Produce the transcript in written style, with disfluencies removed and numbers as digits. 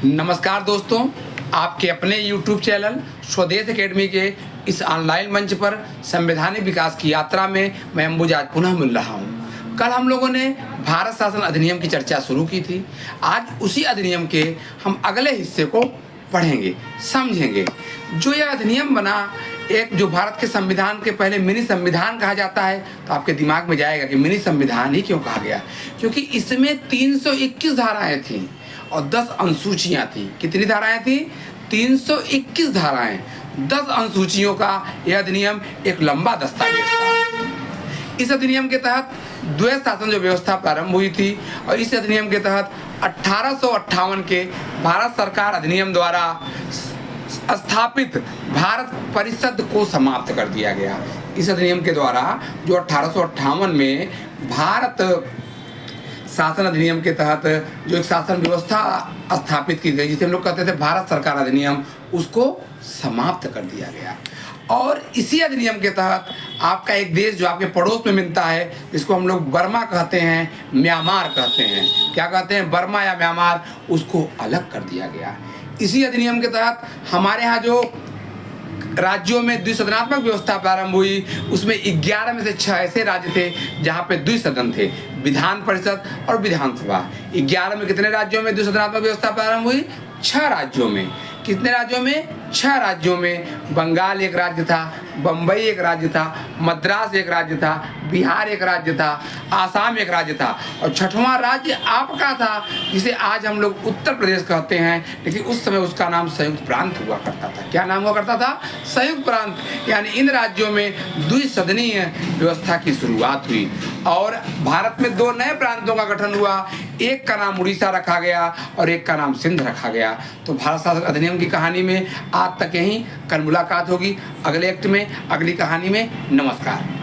नमस्कार दोस्तों, आपके अपने YouTube चैनल स्वदेश एकेडमी के इस ऑनलाइन मंच पर संवैधानिक विकास की यात्रा में मैं अंबुज आज पुनः मिल रहा हूं। कल हम लोगों ने भारत शासन अधिनियम की चर्चा शुरू की थी। आज उसी अधिनियम के हम अगले हिस्से को पढ़ेंगे, समझेंगे। जो यह अधिनियम बना, एक जो भारत के संविधान के पहले मिनी संविधान कहा जाता है, तो आपके दिमाग में जाएगा कि मिनी संविधान ही क्यों कहा गया, क्योंकि इसमें 321 धाराएं थीं और 10 अनुसूचियां थी। कितनी धाराएं थी? 321 धाराएं, 10 अनुसूचियों का यह अधिनियम एक लंबा दस्तावेज था। इस अधिनियम के तहत द्वैध शासन जो व्यवस्था प्रारंभ हुई थी और इस अधिनियम के तहत 1858 के भारत सरकार अधिनियम द्वारा स्थापित भारत परिषद को समाप्त कर दिया गया। इस अधिनियम के द्वारा जो 1858 में भारत शासन अधिनियम के तहत जो एक शासन व्यवस्था स्थापित की गई, जिसे हम लोग कहते थे भारत सरकार अधिनियम, उसको समाप्त कर दिया गया। और इसी अधिनियम के तहत आपका एक देश जो आपके पड़ोस में मिलता है, जिसको हम लोग बर्मा कहते हैं, म्यांमार कहते हैं, क्या कहते हैं, बर्मा या म्यांमार, उसको अलग कर दिया गया। इसी अधिनियम के तहत हमारे यहाँ जो राज्यों में द्विसदनात्मक व्यवस्था प्रारंभ हुई, उसमें 11 में से 6 ऐसे राज्य थे जहाँ पे द्विसदन थे, विधान परिषद और विधानसभा। 11 में कितने राज्यों में द्विसदनात्मक व्यवस्था प्रारंभ हुई? 6 राज्यों में। कितने राज्यों में? 6 राज्यों में। बंगाल एक राज्य था, बम्बई एक राज्य था, मद्रास एक राज्य था, बिहार एक राज्य था, आसाम एक राज्य था और 6वां राज्य आपका था, जिसे आज हम लोग उत्तर प्रदेश कहते हैं, लेकिन उस समय उसका नाम संयुक्त प्रांत हुआ करता था। क्या नाम हुआ करता था? संयुक्त प्रांत। यानी इन राज्यों में द्विसदनीय व्यवस्था की शुरुआत हुई और भारत में 2 नए प्रांतों का गठन हुआ। एक का नाम उड़ीसा रखा गया और एक का नाम सिंध रखा गया। तो भारत शासन अधिनियम की कहानी में आज तक यहीं, कल मुलाकात होगी अगले एक्ट में, अगली कहानी में। नमस्कार।